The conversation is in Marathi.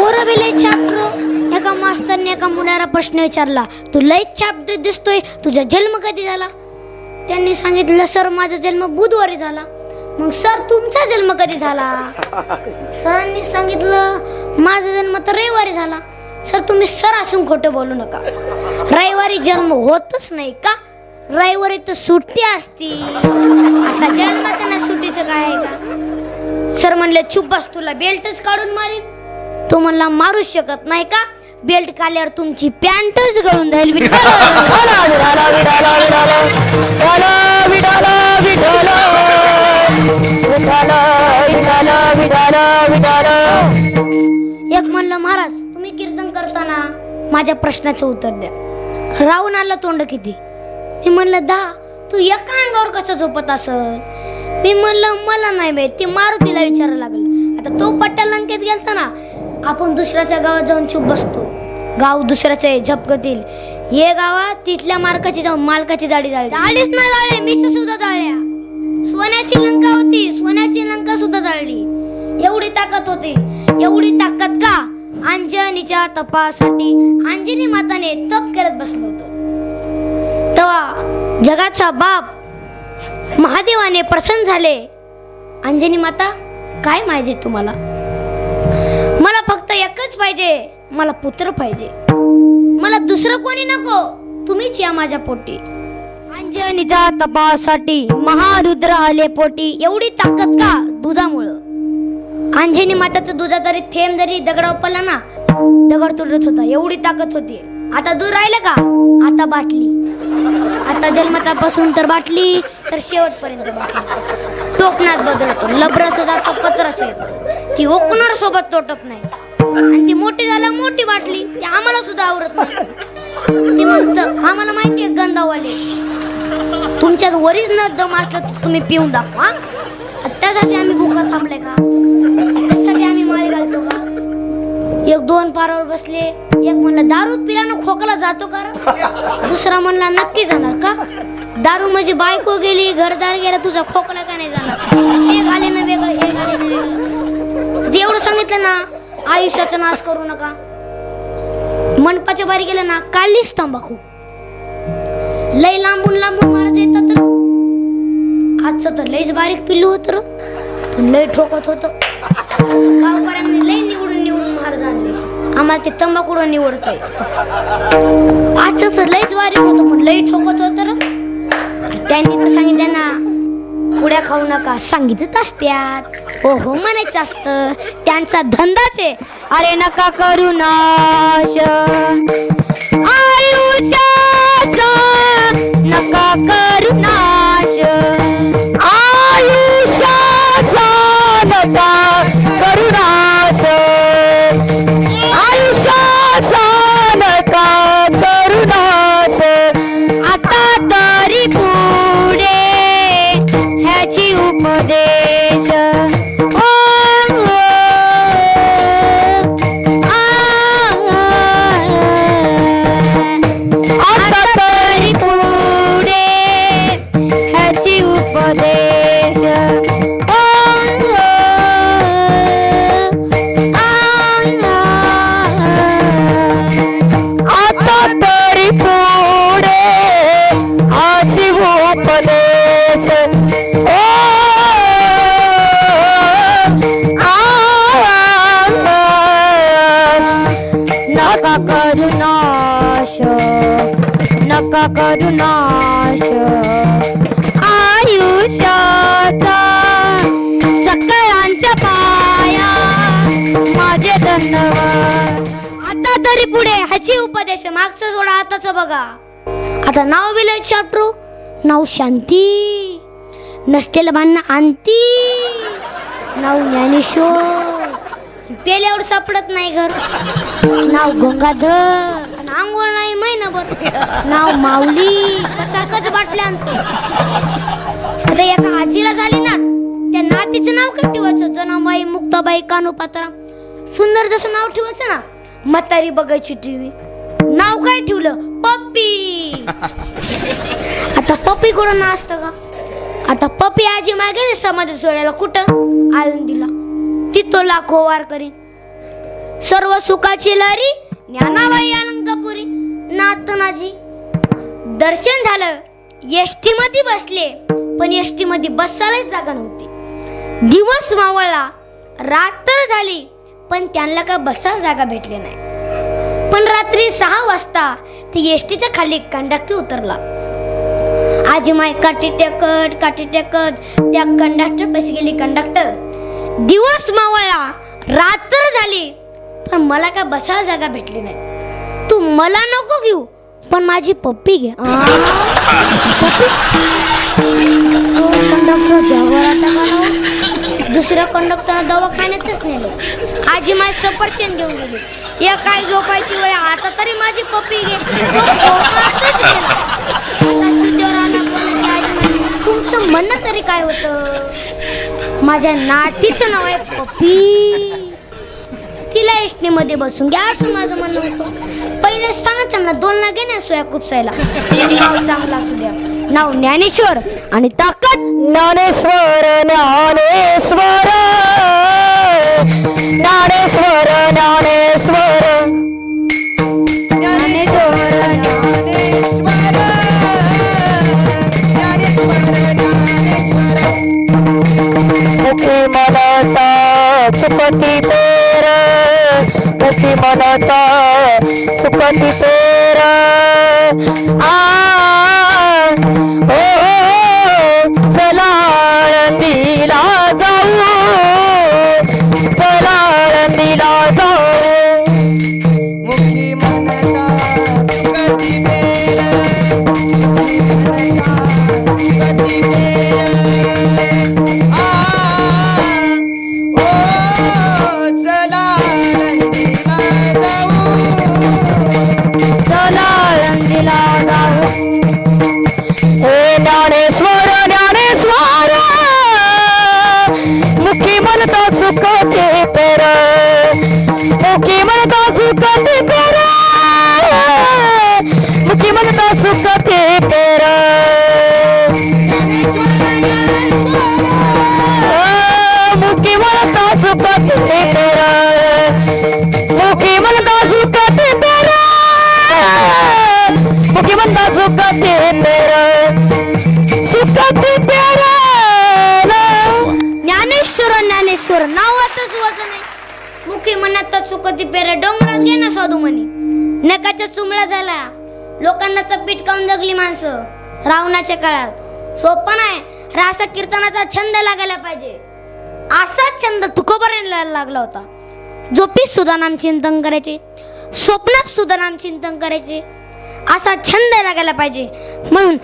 पोरं बी लय चॅप्टर. एका मास्तरने एका मुलाला प्रश्न विचारला, तू लय चॅप्टर दिसतोय, तुझा जन्म कधी झाला? त्यांनी सांगितलं, सर माझा जन्म बुधवारी झाला. मग सर तुमचा जन्म कधी झाला? सरांनी सांगितलं, माझा जन्म तर रविवारी झाला. सर तुम्ही सर असून खोटं बोलू नका, रविवारी जन्म होतच नाही का? रविवारी तर सुट्टी असती. आता जन्मात सुट्टीचं काय आहे का? सर म्हणले, चुप बस, तुला बेल्टच काढून मारेल. तो म्हणला, मारूच शकत नाही का? बेल्ट काढल्यावर तुमची पॅन्टच गळून जाईल. एक म्हणलं, महाराज तुम्ही कीर्तन करताना माझ्या प्रश्नाचं उत्तर द्या. रावणाला तोंड किती? मी म्हणलं 10. तू एका अंगावर कसं झोपत असल? मी म्हणलं, मला नाही माहित, ते मारुतीला विचारायला लागलं. आता तो पट्ट्या लंकेत गेलता ना, आपण दुसऱ्याच्या गावात जाऊन चुप बसतो, गाव दुसऱ्याचे झपकतील. हे गावात तिथल्या मालकाची दाढी जाळली. दाढीच नाही जाळली, मिस सुद्धा जाळल्या. सोन्याची लंका होती, सोन्याची लंका सुद्धा जाळली. एवढी ताकद होती. एवढी ताकद का? अंजनीच्या तपासाठी अंजनी माताने तप करत बसलो होतो. तेव्हा जगाचा बाप महादेवाने प्रसन्न झाले. अंजनी माता, काय पाहिजे तुम्हाला? मला फक्त एकच पाहिजे, मला पुत्र पाहिजे. मला दुसरं कोणी नको, तुम्हीच या माझ्या पोटी. अंजनीच्या तपासाठी महारुद्र आले पोटी. एवढी ताकद का? दुधामुळं. अंजनी माताचं दुधा तरी थेंब जरी दगडावर पडला ना, दगड तुटत होता. एवढी ताकद होती. आता दूध राहिलं का? आता बाटली. आता जन्मतापासून तर बाटली, तर शेवटपर्यंत बाटली. टोकण्यात बदलतो, लबराचं जातं, पत्राचं येतं. ती ओकणार सोबत तोटत नाही. आणि ती मोठी झाल्या मोठी बाटली, ती आम्हाला सुद्धा आवरत नाही. ती म्हणतं, आम्हाला माहिती आहे गंधावाले, तुमच्यात वरीच न दम असलं तर तुम्ही पिऊन दाखवा. त्यासाठी आम्ही भुका थांबले का? त्यासाठी आम्ही माळे घालतो का? 1-2 पारावर बसले. एक म्हणला, दारू पिल्यानं खोकला जातो का? दुसरा म्हणला, नक्की जाणार का? दारू म्हणजे बायको गेली, घरदार गेला, तुझा खोकला का नाही जाणार? हे घाले ना वेगळं, हे घाले ना वेगळं. एवढं सांगितलं ना, आयुष्याचा नाश करू नका. मंडपाच्या बारी गेलं ना, काढलीच तंबाखू. लय लांबून लांबून महाराज येतात. आजचं तर लयच बारीक पिल्लू होतं, पण लय ठोकत होतं. गावकऱ्यांनी लय निवडून निवडून महाराज आणले. आम्हाला ते तंबाखू निवडतंय. आजचं तर लयच बारीक होतं, पण लय ठोकत होतं. त्यांनी तर सांगितलं ना, पुड्या खाऊ नका, सांगितच असत्यात. हो हो म्हणायचं असतं, त्यांचा धंदाच आहे. अरे नका करू नाश आयुष्याचा, नका करू नाश आयुष्याचा, नका करू नाश आयुष्याचा, नका करू नाश. आता तरी पुढे ह्याची उपदेश. आता तरी पुढे ह्याची उपदेश. आता तरी पुढे ह्याची उपदेश. नका करू नाश, नका करू नाश आयुष्याचा. सकाळच्या पाया माझे धन्यवाद. आता तरी पुढे ह्याची उपदेश. मागचं सोडा, आताच बघा. आता नाव बिल चाटरू, नाव शांती, नसतेला भांडणं आणती. नाव ज्ञानेश्वर, पेल्यावर सापडत नाही घर. नाव गंगाधर, आंघोळ नाही महिनाभर. नाव माऊली, कचाकच बाटल्या आणतो. आता एका आजीला झाली ना, त्या नातीचं नाव काय ठेवायचं? जनाबाई, मुक्ताबाई, कानोपात्रा. सुंदर जसं नाव ठेवायचं ना. म्हातारी बघायची टीव्ही, नाव काय ठेवलं? पप्पी. आता पप्पी कुठं नाव असतं का? आता पप्पी आजी मागे समाधी सोडायला कुठं? आळंदीला. तिथं लाखो वारकरी. सर्व सुखाची लहरी ज्ञानाबाई अलंकापुरी. नातनाजी दर्शन झालं, एसटी मध्ये बसले, पण एसटी मध्ये बसायलाच जागा नव्हती. दिवस मावळला, रात्र झाली, पण त्यांना काय बसायला जागा भेटली नाही. पण रात्री 6 वाजता ती एसटीच्या खाली कंडक्टर उतरला. आजी माय काठी टेकत त्या कंडक्टर पैसे गेली. कंडक्टर, दिवस मावळला, रात्र झाली, पण मला काय बसायला जागा भेटली नाही. तू मला नको घेऊ, पण माझी पप्पी घे. कंडक्टर दुसऱ्या कंडक्टरला दवाखान्यातच नेले. आजी माझी सफरचंद घेऊन गेली. या काय झोपायची वेळ, आता तरी माझी पप्पी घे. तुमचं म्हणणं तरी काय होतं? माझ्या नातीचं नाव आहे पप्पी, तिला एसटी मध्ये बसून घ्या असं माझं म्हणणं होतं. पहिले सांगायचं ना, 2 लागे ना सोया खुपसायला. नाव चांगला असू द्या, नाव ज्ञानेश्वर आणि ताकद ज्ञानेश्वर ज्ञानेश्वर ज्ञानेश्वर ज्ञानेश्वर मुखी मनता सुपती पेर, मुखी मनता सुपती पेर. चला आळंदीला जाऊ, चला आळंदीला जाऊ. मुखी मनता सुपती पेर, मुखी मनता सुपती पेर. चला आळंदीला जाऊ, चला आळंदीला जाऊ. हे ज्ञानेश्वर ज्ञानेश्वर मुखी म्हणता सुखते पेर, मुखी म्हणता सुखते पेर, मुखी म्हणता सुखते पेर. मुखी म्हणता सुखते पेर, मुखी म्हणता सुखते पेर, मुखी म्हणता सुखते पेर, सुखते पेर. ज्ञानेश्वर ज्ञानेश्वर नावातच वजन आहे. मुखी म्हणत सुखती पेरे. डोंगरात गे ना साधू म्हणी, नकाच्या चुमळ्या झाल्या, लोकांना चपीट खाऊन जगली माणसं रावणाच्या काळात. सोपं नाही, रासा कीर्तनाचा छंद लागायला पाहिजे. असा छंद तुकोबारायला लागला होता. झोपीत सुद्धा नाम चिंतन करायचे, स्वप्नात सुद्धा नाम चिंतन करायचे, असा छंद लागायला पाहिजे. म्हणून